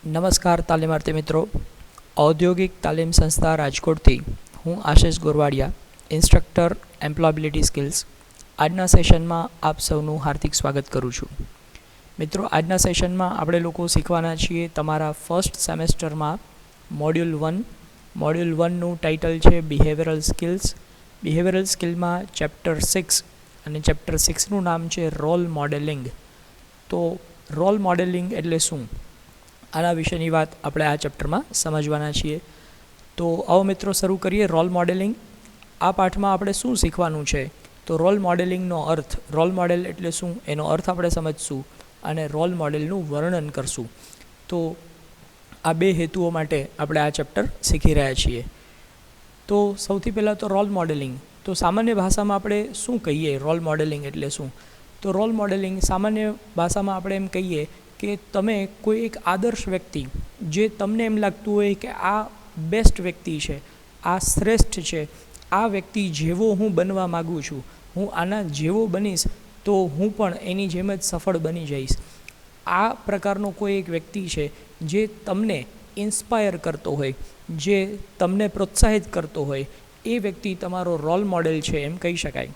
નમસ્કાર તાલીમાર્થી મિત્રો, ઔદ્યોગિક તાલીમ સંસ્થા રાજકોટથી હું આશિષ ગોરવાડિયા, ઇન્સ્ટ્રક્ટર એમ્પ્લોયબિલિટી સ્કિલ્સ. આજના સેશનમાં આપ સૌનું હાર્દિક સ્વાગત કરું છું. મિત્રો, આજના સેશનમાં આપણે લોકો શીખવાના છીએ તમારા ફર્સ્ટ સેમેસ્ટરમાં મોડ્યુલ 1. મોડ્યુલ 1નું ટાઇટલ છે બિહેવિયરલ સ્કિલ્સ. બિહેવિયરલ સ્કિલમાં ચેપ્ટર 6 અને ચેપ્ટર 6નું નામ છે રોલ મોડેલિંગ. તો રોલ મોડેલિંગ એટલે શું, આના વિશેની વાત આપણે આ ચેપ્ટરમાં સમજવાના છીએ. તો આવો મિત્રો શરૂ કરીએ. રોલ મોડેલિંગ, આ પાઠમાં આપણે શું શીખવાનું છે? તો રોલ મોડેલિંગનો અર્થ, રોલ મોડેલ એટલે શું એનો અર્થ આપણે સમજશું અને રોલ મોડેલનું વર્ણન કરશું. તો આ બે હેતુઓ માટે આપણે આ ચેપ્ટર શીખી રહ્યા છીએ. તો સૌથી પહેલાં તો રોલ મોડેલિંગ. તો સામાન્ય ભાષામાં આપણે શું કહીએ રોલ મોડેલિંગ એટલે શું? તો રોલ મોડેલિંગ સામાન્ય ભાષામાં આપણે એમ કહીએ કે તમે કોઈ એક આદર્શ વ્યક્તિ, જે તમને એમ લાગતું હોય કે આ બેસ્ટ વ્યક્તિ છે, આ શ્રેષ્ઠ છે, આ વ્યક્તિ જેવો હું બનવા માગું છું, હું આના જેવો બનીશ તો હું પણ એની જેમ જ સફળ બની જઈશ. આ પ્રકારનો કોઈ એક વ્યક્તિ છે જે તમને ઇન્સ્પાયર કરતો હોય, જે તમને પ્રોત્સાહિત કરતો હોય, એ વ્યક્તિ તમારો રોલ મોડેલ છે એમ કહી શકાય.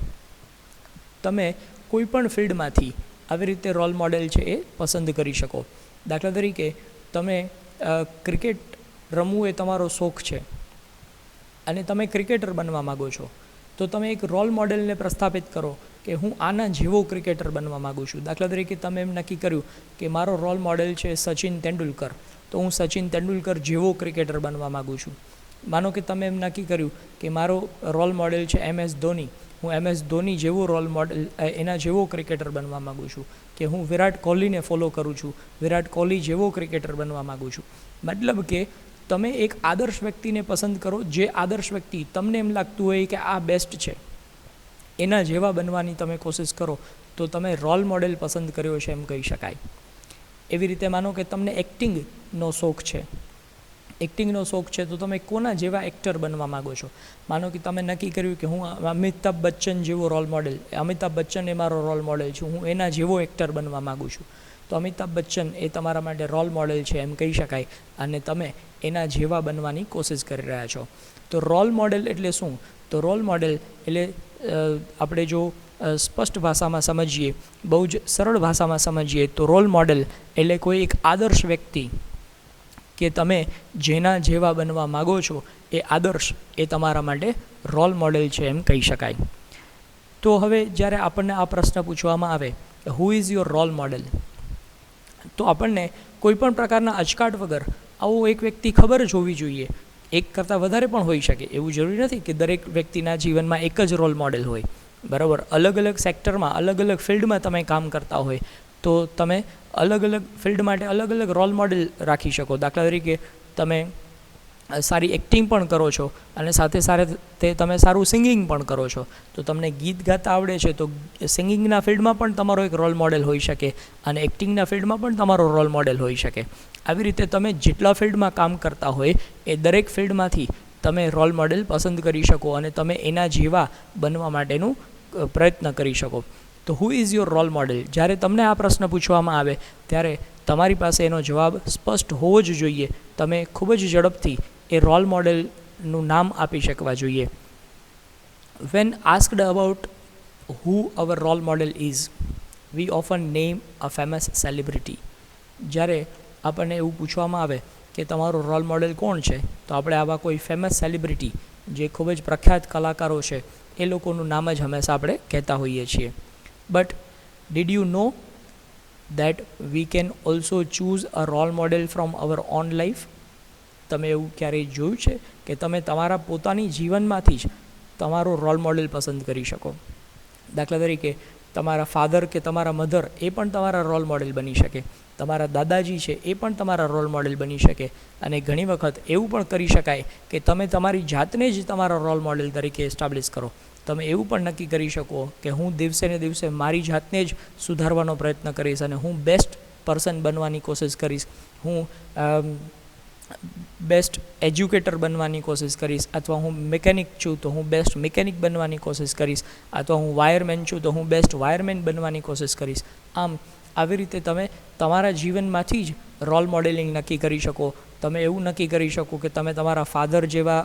તમે કોઈ પણ ફિલ્ડમાંથી આવી રીતે રોલ મોડેલ છે એ પસંદ કરી શકો. દાખલા તરીકે તમે ક્રિકેટ રમવું એ તમારો શોખ છે અને તમે ક્રિકેટર બનવા માગો છો, તો તમે એક રોલ મોડેલને પ્રસ્થાપિત કરો કે હું આના જેવો ક્રિકેટર બનવા માગું છું. દાખલા તરીકે તમે એમ નક્કી કર્યું કે મારો રોલ મોડેલ છે સચિન તેંડુલકર, તો હું સચિન તેંડુલકર જેવો ક્રિકેટર બનવા માગું છું. માનો કે તમે એમ નક્કી કર્યું કે મારો રોલ મોડેલ છે MS ધોની, હું MS ધોની જેવો રોલ મોડેલ, એના જેવો ક્રિકેટર બનવા માગું છું. કે હું વિરાટ કોહલીને ફોલો કરું છું, વિરાટ કોહલી જેવો ક્રિકેટર બનવા માગું છું. મતલબ કે તમે એક આદર્શ વ્યક્તિને પસંદ કરો, જે આદર્શ વ્યક્તિ તમને એમ લાગતું હોય કે આ બેસ્ટ છે, એના જેવા બનવાની તમે કોશિશ કરો, તો તમે રોલ મોડેલ પસંદ કર્યો છે એમ કહી શકાય. એવી રીતે માનો કે તમને એક્ટિંગનો શોખ છે, એક્ટિંગનો શોખ છે તો તમે કોના જેવા એક્ટર બનવા માગો છો? માનો કે તમે નક્કી કર્યું કે હું અમિતાભ બચ્ચન જેવો રોલ મોડેલ, અમિતાભ બચ્ચન એ મારો રોલ મોડેલ છે, હું એના જેવો એક્ટર બનવા માગું છું. તો અમિતાભ બચ્ચન એ તમારા માટે રોલ મોડેલ છે એમ કહી શકાય અને તમે એના જેવા બનવાની કોશિશ કરી રહ્યા છો. તો રોલ મોડેલ એટલે શું? તો રોલ મોડેલ એટલે આપણે જો સ્પષ્ટ ભાષામાં સમજીએ, બહુ જ સરળ ભાષામાં સમજીએ, તો રોલ મોડેલ એટલે કોઈ એક આદર્શ વ્યક્તિ કે તમે જેના જેવા બનવા માગો છો, એ આદર્શ એ તમારા માટે રોલ મોડેલ છે એમ કહી શકાય. તો હવે જ્યારે આપણને આ પ્રશ્ન પૂછવામાં આવે, who is your role model, તો આપણને કોઈપણ પ્રકારના અચકાટ વગર આવો એક વ્યક્તિ ખબર જ હોવી જોઈએ. એક કરતાં વધારે પણ હોઈ શકે, એવું જરૂરી નથી કે દરેક વ્યક્તિના જીવનમાં એક જ રોલ મોડેલ હોય. બરાબર, અલગ અલગ સેક્ટરમાં, અલગ અલગ ફિલ્ડમાં તમે કામ કરતા હોય તો તમે અલગ અલગ ફિલ્ડ માટે અલગ અલગ રોલ મોડેલ રાખી શકો. દાખલા તરીકે તમે સારી એક્ટિંગ પણ કરો છો અને સાથે સાથે તમે સારું સિંગિંગ પણ કરો છો, તો તમને ગીત ગાતા આવડે છે, તો સિંગિંગના ફિલ્ડમાં પણ તમારો એક રોલ મોડેલ હોઈ શકે અને એક્ટિંગના ફિલ્ડમાં પણ તમારો રોલ મોડેલ હોઈ શકે. આવી રીતે તમે જેટલા ફિલ્ડમાં કામ કરતા હોય એ દરેક ફિલ્ડમાંથી તમે રોલ મોડેલ પસંદ કરી શકો અને તમે એના જેવા બનવા માટેનું પ્રયત્ન કરી શકો. તો who is your role model, જ્યારે તમને આ પ્રશ્ન પૂછવામાં આવે ત્યારે તમારી પાસે એનો જવાબ સ્પષ્ટ હોવો જ જોઈએ. તમે ખૂબ જ ઝડપથી એ રોલ મોડેલનું નામ આપી શકવા જોઈએ. When asked about who our role model is, we often name a famous celebrity. જ્યારે આપણને એવું પૂછવામાં આવે કે તમારો રોલ મોડેલ કોણ છે, તો આપણે આવા કોઈ ફેમસ સેલિબ્રિટી, જે ખૂબ જ પ્રખ્યાત કલાકારો છે, એ લોકોનું નામ જ હંમેશા આપણે કહેતા હોઈએ છીએ. But did you no that we can also choose a role model from our own life? તમે એવું ક્યારેય જોયું છે કે તમે તમારા પોતાની જીવનમાંથી જ તમારો રોલ મોડેલ પસંદ કરી શકો? દાખલા તરીકે તમારા ફાધર કે તમારા મધર એ પણ તમારા રોલ મોડેલ બની શકે, તમારા દાદાજી છે એ પણ તમારા રોલ મોડેલ બની શકે. અને ઘણી વખત એવું પણ કરી શકાય કે તમે તમારી જાતને જ તમારા રોલ મોડેલ તરીકે એસ્ટાબ્લિશ કરો. તમે એવું પણ નક્કી કરી શકો કે હું દિવસે ને દિવસે મારી જાતને જ સુધારવાનો પ્રયત્ન કરીશ અને હું બેસ્ટ પર્સન બનવાની કોશિશ કરીશ, હું બેસ્ટ એજ્યુકેટર બનવાની કોશિશ કરીશ, અથવા હું મિકેનિક છું તો હું બેસ્ટ મિકેનિક બનવાની કોશિશ કરીશ, અથવા હું વાયરમેન છું તો હું બેસ્ટ વાયરમેન બનવાની કોશિશ કરીશ. આમ આવી રીતે તમે તમારા જીવનમાંથી જ રોલ મોડેલિંગ નક્કી કરી શકો. તમે એવું નક્કી કરી શકો કે તમે તમારા ફાધર જેવા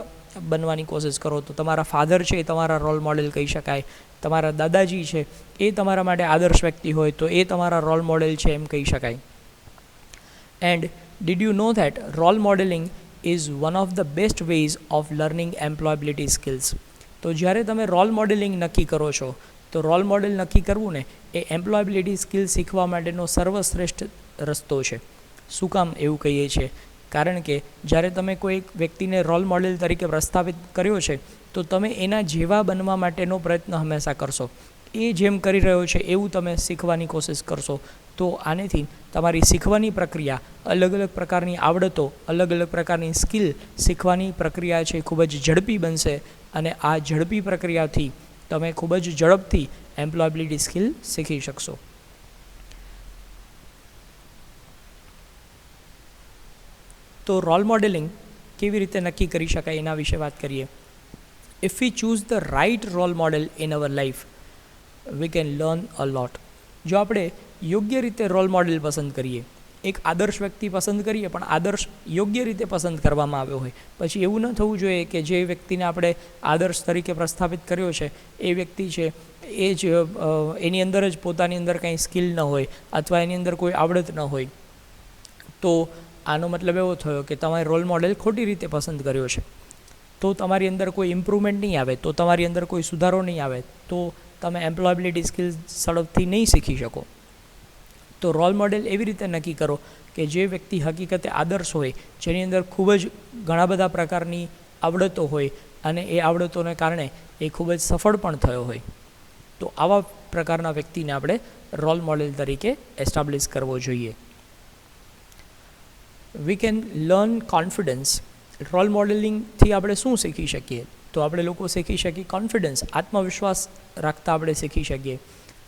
બનવાની કોશિશ કરો તો તમારા ફાધર છે એ તમારા રોલ મોડેલ કહી શકાય. તમારા દાદાજી છે એ તમારા માટે આદર્શ વ્યક્તિ હોય તો એ તમારા રોલ મોડેલ છે એમ કહી શકાય. And did you know that role modelling is one of the best ways of learning employability skills. તો જ્યારે તમે રોલ મોડેલિંગ નક્કી કરો છો તો રોલ મોડેલ નક્કી કરવું ને એ એમ્પ્લોયબિલિટી સ્કિલ શીખવા માટેનો સર્વશ્રેષ્ઠ રસ્તો છે. શું કામ એવું કહીએ છીએ? કારણ કે જ્યારે તમે કોઈ વ્યક્તિને રોલ મોડેલ તરીકે પ્રસ્થાપિત કર્યો છે તો તમે એના જેવા બનવા માટેનો પ્રયત્ન હંમેશા કરશો. એ જેમ કરી રહ્યો છે એવું તમે શીખવાની કોશિશ કરશો. તો આનેથી તમારી શીખવાની પ્રક્રિયા, અલગ અલગ પ્રકારની આવડતો, અલગ અલગ પ્રકારની સ્કિલ શીખવાની પ્રક્રિયા છે ખૂબ જ ઝડપી બનશે અને આ ઝડપી પ્રક્રિયાથી તમે ખૂબ જ ઝડપથી એમ્પ્લોયબિલિટી સ્કિલ શીખી શકશો. તો રોલ મોડેલિંગ કેવી રીતે નક્કી કરી શકાય એના વિશે વાત કરીએ. If we choose the right role model in our life we can learn a lot. જો આપણે યોગ્ય રીતે રોલ મોડેલ પસંદ કરીએ, એક આદર્શ વ્યક્તિ પસંદ કરીએ પણ આદર્શ યોગ્ય રીતે પસંદ કરવામાં આવ્યો હોય, પછી એવું ન થવું જોઈએ કે જે વ્યક્તિને આપણે આદર્શ તરીકે પ્રસ્થાપિત કર્યો છે એ વ્યક્તિ છે એ જ એની અંદર જ પોતાની અંદર કંઈ સ્કિલ ન હોય અથવા એની અંદર કોઈ આવડત ન હોય. તો આનો મતલબ એવો થયો કે તમારે રોલ મોડેલ ખોટી રીતે પસંદ કર્યો છે. તો તમારી અંદર કોઈ ઇમ્પ્રુવમેન્ટ નહીં આવે, તો તમારી અંદર કોઈ સુધારો નહીં આવે, તો તમે એમ્પ્લોયબિલિટી સ્કિલ્સ ઝડપથી નહીં શીખી શકો. તો રોલ મોડેલ એવી રીતે નક્કી કરો કે જે વ્યક્તિ હકીકતે આદર્શ હોય, જેની અંદર ખૂબ જ ઘણા બધા પ્રકારની આવડતો હોય અને એ આવડતોને કારણે એ ખૂબ જ સફળ પણ થયો હોય. તો આવા પ્રકારના વ્યક્તિને આપણે રોલ મોડેલ તરીકે એસ્ટાબ્લિશ કરવો જોઈએ. We can learn confidence. Role મોડેલિંગથી આપણે શું શીખી શકીએ? તો આપણે લોકો શીખી શકીએ કોન્ફિડન્સ, આત્મવિશ્વાસ રાખતા આપણે શીખી શકીએ.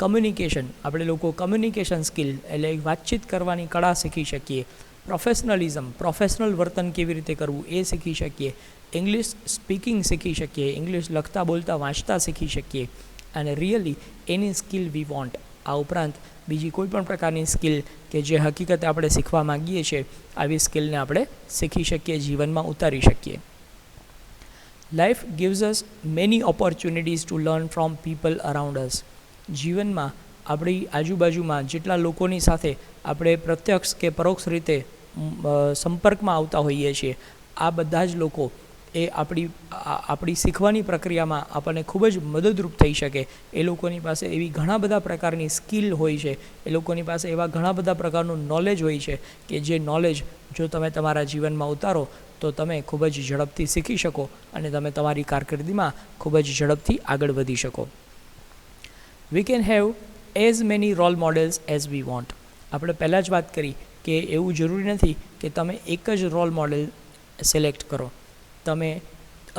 કમ્યુનિકેશન, આપણે લોકો કમ્યુનિકેશન સ્કિલ એટલે વાતચીત કરવાની કળા શીખી શકીએ. પ્રોફેશનલિઝમ, પ્રોફેશનલ વર્તન કેવી રીતે કરવું એ શીખી શકીએ. ઇંગ્લિશ સ્પીકિંગ શીખી શકીએ, ઇંગ્લિશ લખતા બોલતા વાંચતા શીખી શકીએ. અને really any skill we want. આ ઉપરાંત બીજી કોઈ પણ પ્રકારની સ્કિલ કે જે હકીકતે આપણે શીખવા માગીએ છીએ, આવી સ્કિલને આપણે શીખી શકીએ, જીવનમાં ઉતારી શકીએ. Life gives us many opportunities to learn from people around us. જીવનમાં આપણી આજુબાજુમાં જેટલા લોકોની સાથે આપણે પ્રત્યક્ષ કે પરોક્ષ રીતે સંપર્કમાં આવતા હોઈએ છીએ, આ બધા જ લોકો એ આપણી શીખવાની પ્રક્રિયામાં આપણને ખૂબ જ મદદરૂપ થઈ શકે. એ લોકોની પાસે એવી ઘણા બધા પ્રકારની સ્કિલ હોય છે, એ લોકોની પાસે એવા ઘણા બધા પ્રકારનું નોલેજ હોય છે કે જે નોલેજ જો તમે તમારા જીવનમાં ઉતારો તો તમે ખૂબ જ ઝડપથી શીખી શકો અને તમે તમારી કારકિર્દીમાં ખૂબ જ ઝડપથી આગળ વધી શકો. We can have as many role models as we want. આપણે પહેલાં જ વાત કરી કે એવું જરૂરી નથી કે તમે એક જ રોલ મોડેલ સિલેક્ટ કરો. તમે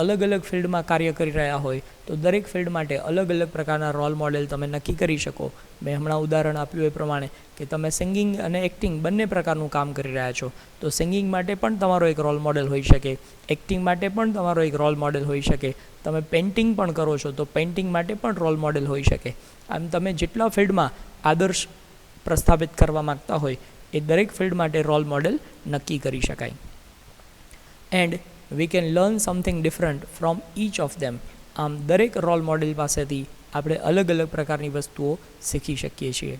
અલગ અલગ ફિલ્ડમાં કાર્ય કરી રહ્યા હોય તો દરેક ફિલ્ડ માટે અલગ અલગ પ્રકારના રોલ મોડેલ તમે નક્કી કરી શકો. મેં હમણાં ઉદાહરણ આપ્યું એ પ્રમાણે કે તમે સિંગિંગ અને એક્ટિંગ બંને પ્રકારનું કામ કરી રહ્યા છો, તો સિંગિંગ માટે પણ તમારો એક રોલ મોડેલ હોઈ શકે, એક્ટિંગ માટે પણ તમારો એક રોલ મોડેલ હોઈ શકે. તમે પેઇન્ટિંગ પણ કરો છો તો પેઇન્ટિંગ માટે પણ રોલ મોડેલ હોઈ શકે. આમ તમે જેટલા ફિલ્ડમાં આદર્શ પ્રસ્થાપિત કરવા માગતા હોય એ દરેક ફિલ્ડ માટે રોલ મોડેલ નક્કી કરી શકાય. And we can learn something different from inch of them. આમ દરેક રોલ મોડેલ પાસેથી આપણે અલગ અલગ પ્રકારની વસ્તુઓ શીખી શકીએ છીએ.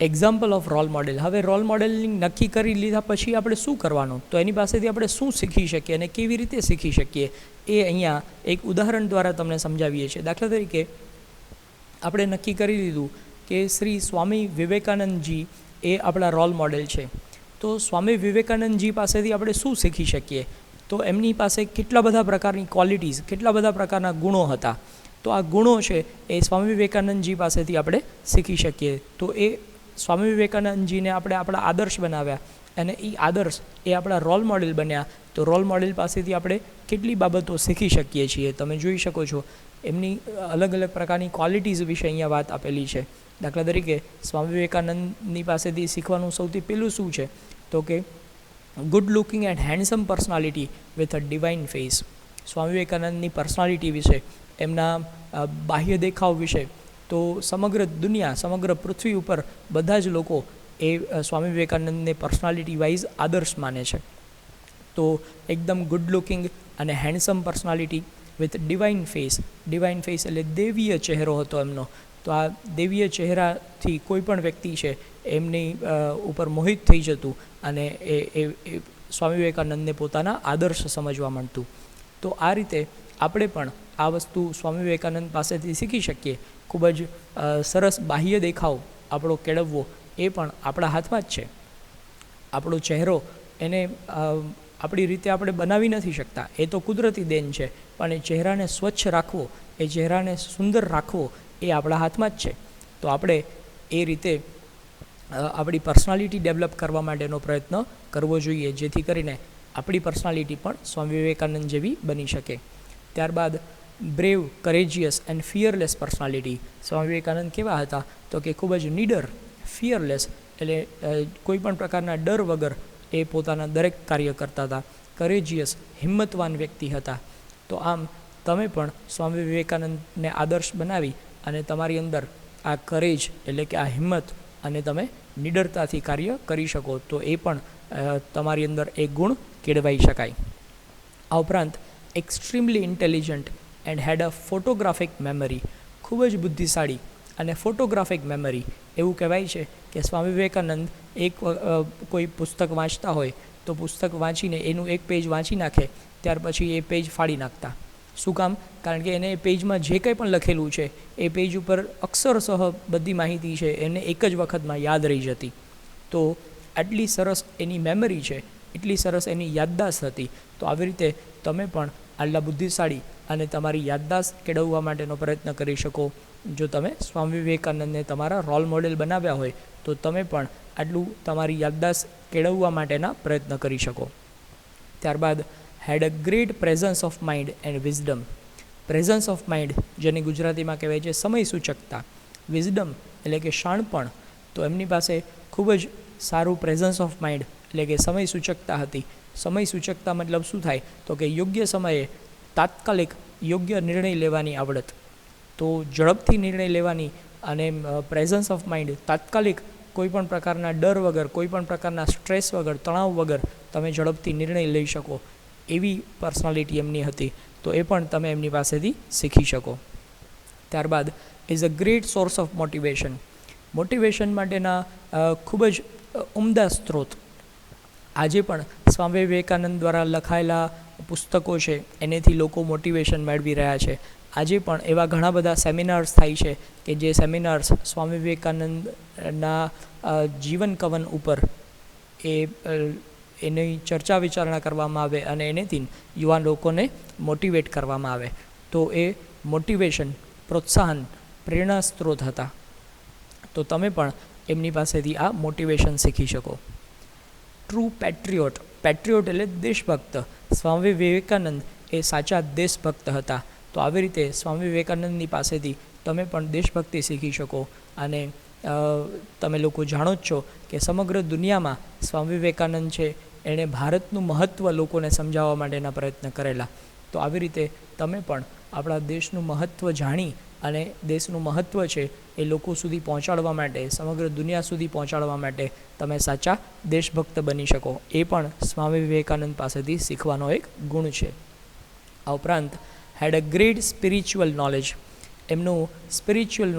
Example of role model. હવે રોલ મોડેલિંગ નક્કી કરી લીધા પછી આપણે શું કરવાનું, તો એની પાસેથી આપણે શું શીખી શકીએ અને કેવી રીતે શીખી શકીએ એ અહીંયા એક ઉદાહરણ દ્વારા તમને સમજાવીએ છીએ. દાખલા તરીકે આપણે નક્કી કરી લીધું કે શ્રી સ્વામી વિવેકાનંદજી એ આપણા રોલ મોડેલ છે. તો સ્વામી વિવેકાનંદજી પાસેથી આપણે શું શીખી શકીએ? તો એમની પાસે કેટલા બધા પ્રકારની ક્વોલિટીઝ, કેટલા બધા પ્રકારના ગુણો હતા. તો આ ગુણો છે એ સ્વામી વિવેકાનંદજી પાસેથી આપણે શીખી શકીએ. તો એ સ્વામી વિવેકાનંદજીને આપણે આપણા આદર્શ બનાવ્યા અને એ આદર્શ એ આપણા રોલ મોડેલ બન્યા. તો રોલ મોડેલ પાસેથી આપણે કેટલી બાબતો શીખી શકીએ છીએ. તમે જોઈ શકો છો એમની અલગ અલગ પ્રકારની ક્વોલિટીઝ વિશે અહીંયા વાત આપેલી છે. દાખલા તરીકે સ્વામી વિવેકાનંદની પાસેથી શીખવાનું સૌથી પહેલું શું છે તો કે good looking and handsome personality with a divine face. Swami વિવેકાનંદની પર્સનાલિટી વિશે, એમના બાહ્ય દેખાવ વિશે તો સમગ્ર દુનિયા, સમગ્ર પૃથ્વી ઉપર બધા જ લોકો એ સ્વામી વિવેકાનંદને પર્સનાલિટી વાઇઝ આદર્શ માને છે. તો એકદમ ગુડ લુકિંગ અને handsome personality with divine face. Divine face એટલે દેવીય ચહેરો હતો એમનો. તો આ દેવીય ચહેરાથી કોઈ પણ વ્યક્તિ છે એમની ઉપર મોહિત થઈ જતું અને એ સ્વામી વિવેકાનંદને પોતાના આદર્શ સમજવા માંડતું. તો આ રીતે આપણે પણ આ વસ્તુ સ્વામી વિવેકાનંદ પાસેથી શીખી શકીએ. ખૂબ જ સરસ બાહ્ય દેખાવ આપણો કેળવવો એ પણ આપણા હાથમાં જ છે. આપણો ચહેરો એને આપણી રીતે આપણે બનાવી નથી શકતા, એ તો કુદરતી દેન છે. પણ એ ચહેરાને સ્વચ્છ રાખવો, એ ચહેરાને સુંદર રાખવો એ આપણા હાથમાં જ છે. તો આપણે એ રીતે આપણી પર્સનાલિટી ડેવલપ કરવા માટેનો પ્રયત્ન કરવો જોઈએ, જેથી કરીને આપણી પર્સનાલિટી પણ સ્વામી વિવેકાનંદ જેવી બની શકે. ત્યારબાદ brave, કરેજિયસ and fearless personality. Swami Vivekananda કેવા હતા? તો કે ખૂબ જ નીડર, ફિયરલેસ એટલે કોઈ પણ પ્રકારના ડર વગર એ પોતાના દરેક કાર્ય કરતા હતા. કરેજિયસ, હિંમતવાન વ્યક્તિ હતા. તો આમ તમે પણ સ્વામી વિવેકાનંદને આદર્શ બનાવી અને તમારી અંદર આ કરેજ એટલે કે આ હિંમત અને તમે નીડરતાથી કાર્ય કરી શકો, તો એ પણ તમારી અંદર એ ગુણ કેળવાઈ શકાય. આ ઉપરાંત extremely intelligent and had a photographic memory. ખૂબ જ બુદ્ધિશાળી અને ફોટોગ્રાફિક મેમરી. એવું કહેવાય છે કે સ્વામી વિવેકાનંદ કોઈ પુસ્તક વાંચતા હોય તો પુસ્તક વાંચીને એનું એક પેજ વાંચી નાખે, ત્યાર પછી એ પેજ ફાડી નાખતા. શું કામ? કારણ કે એને એ પેજમાં જે કંઈ પણ લખેલું છે એ પેજ ઉપર અક્ષરશઃ બધી માહિતી છે એને એક જ વખતમાં યાદ રહી જતી. તો આટલી સરસ એની મેમરી છે, એટલી સરસ એની યાદદાસ્ત હતી. તો આવી રીતે તમે પણ આટલા બુદ્ધિશાળી અને તમારી યાદદાસ્ત કેળવવા માટેનો પ્રયત્ન કરી શકો. જો તમે સ્વામી વિવેકાનંદને તમારા રોલ મોડેલ બનાવ્યા હોય તો તમે પણ આટલું તમારી યાદદાસ્ત કેળવવા માટેના પ્રયત્ન કરી શકો. ત્યારબાદ had a great presence of mind and wisdom. Presence of mind, જેને ગુજરાતીમાં કહેવાય છે સમય સૂચકતા. વિઝડમ એટલે કે શાણપણ. તો એમની પાસે ખૂબ જ સારું પ્રેઝન્સ ઓફ માઇન્ડ એટલે કે સમય સૂચકતા હતી. સમય સૂચકતા મતલબ શું થાય? તો કે યોગ્ય સમયે તાત્કાલિક યોગ્ય નિર્ણય લેવાની આવડત. તો ઝડપથી નિર્ણય લેવાની અને પ્રેઝન્સ ઓફ માઇન્ડ, તાત્કાલિક કોઈ પણ પ્રકારના ડર વગર, કોઈ પણ પ્રકારના સ્ટ્રેસ વગર, તણાવ વગર તમે ઝડપથી નિર્ણય લઈ શકો એવી પર્સનાલિટી એમની હતી. તો એ પણ તમે એમની પાસેથી શીખી શકો. ત્યારબાદ is a great source of motivation. Motivation માટેના ખૂબ જ ઉમદા સ્ત્રોત. આજે પણ સ્વામી વિવેકાનંદ દ્વારા લખાયેલા પુસ્તકો છે એનેથી લોકો મોટિવેશન મેળવી રહ્યા છે. આજે પણ એવા ઘણા બધા સેમિનાર્સ થાય છે કે જે સેમિનાર્સ સ્વામી વિવેકાનંદના જીવન કવન ઉપર એની ચર્ચા વિચારણા કરવામાં આવે અને એનેથી યુવા લોકોને મોટિવેટ કરવામાં આવે. તો એ મોટિવેશન, પ્રોત્સાહન, પ્રેરણા સ્ત્રોત હતા. તો તમે પણ એમની પાસેથી આ મોટિવેશન શીખી શકો. ટ્રુ પેટ્રિયોટ. પેટ્રિયોટ એટલે દેશભક્ત. સ્વામી વિવેકાનંદ એ સાચા દેશભક્ત હતા. તો આવી રીતે સ્વામી વિવેકાનંદની પાસેથી તમે પણ દેશભક્તિ શીખી શકો. અને તમે લોકો જાણો જ છો કે સમગ્ર દુનિયામાં સ્વામી વિવેકાનંદ છે એણે ભારતનું મહત્ત્વ લોકોને સમજાવવા માટેના પ્રયત્ન કરેલા. તો આવી રીતે તમે પણ આપણા દેશનું મહત્ત્વ જાણી અને દેશનું મહત્ત્વ છે એ લોકો સુધી પહોંચાડવા માટે, સમગ્ર દુનિયા સુધી પહોંચાડવા માટે તમે સાચા દેશભક્ત બની શકો. એ પણ સ્વામી વિવેકાનંદ પાસેથી શીખવાનો એક ગુણ છે. આ ઉપરાંત હેડ અ ગ્રેટ સ્પિરિચ્યુઅલ નોલેજ. એમનું સ્પિરિચ્યુઅલ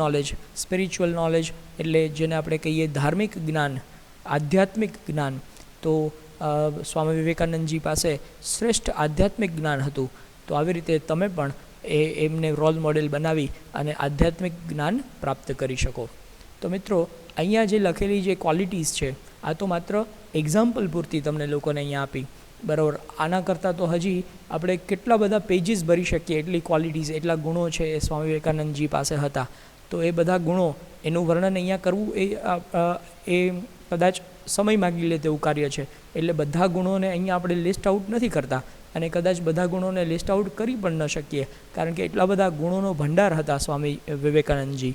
નોલેજ એટલે જેને આપણે કહીએ ધાર્મિક જ્ઞાન, આધ્યાત્મિક જ્ઞાન. તો સ્વામી વિવેકાનંદજી પાસે શ્રેષ્ઠ આધ્યાત્મિક જ્ઞાન હતું. તો આવી રીતે તમે પણ એમને રોલ મોડેલ બનાવી અને આધ્યાત્મિક જ્ઞાન પ્રાપ્ત કરી શકો. તો મિત્રો, અહીંયા જે લખેલી જે ક્વોલિટીઝ છે આ તો માત્ર એક્ઝામ્પલ પૂરતી તમને લોકોને અહીંયા આપી, બરાબર. આના કરતાં તો હજી આપણે કેટલા બધા પેજીસ ભરી શકીએ એટલી ક્વોલિટીઝ, એટલા ગુણો છે એ સ્વામી વિવેકાનંદજી પાસે હતા. તો એ બધા ગુણો, એનું વર્ણન અહીંયા કરવું એ કદાચ સમય માગી લે તેવું કાર્ય છે. એટલે બધા ગુણોને અહીંયા આપણે લિસ્ટ આઉટ નથી કરતા અને કદાચ બધા ગુણોને લિસ્ટ આઉટ કરી પણ ન શકીએ, કારણ કે એટલા બધા ગુણોનો ભંડાર હતા સ્વામી વિવેકાનંદજી.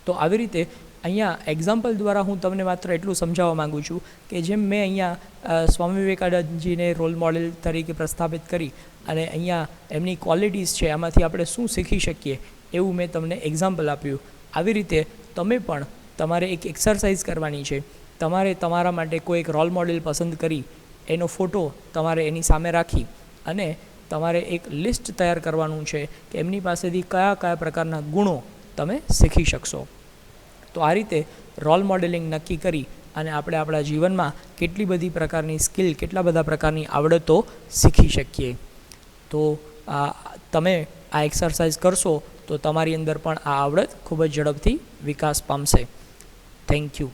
તો આવી રીતે અહીંયા એક્ઝામ્પલ દ્વારા હું તમને માત્ર એટલું સમજાવવા માગું છું કે જેમ મેં અહીંયા સ્વામી વિવેકાનંદજીને રોલ મોડેલ તરીકે પ્રસ્થાપિત કરી અને અહીંયા એમની ક્વોલિટીઝ છે આમાંથી આપણે શું શીખી શકીએ એવું મેં તમને એક્ઝામ્પલ આપ્યું. આવી રીતે તમે પણ તમારે એક એક્સરસાઇઝ કરવાની છે. તમારે તમારા માટે કોઈ એક રોલ મોડેલ પસંદ કરી એનો ફોટો તમારે એની સામે રાખી અને તમારે એક લિસ્ટ તૈયાર કરવાનું છે કે એમની પાસેથી કયા કયા પ્રકારના ગુણો તમે શીખી શકશો. તો આ રીતે રોલ મોડેલિંગ નક્કી કરી અને આપણે આપણા જીવનમાં કેટલી બધી પ્રકારની સ્કિલ, કેટલા બધા પ્રકારની આવડતો શીખી શકીએ. તો તમે આ એક્સરસાઇઝ કરશો તો તમારી અંદર પણ આ આવડત ખૂબ જ ઝડપથી વિકાસ પામશે. Thank you.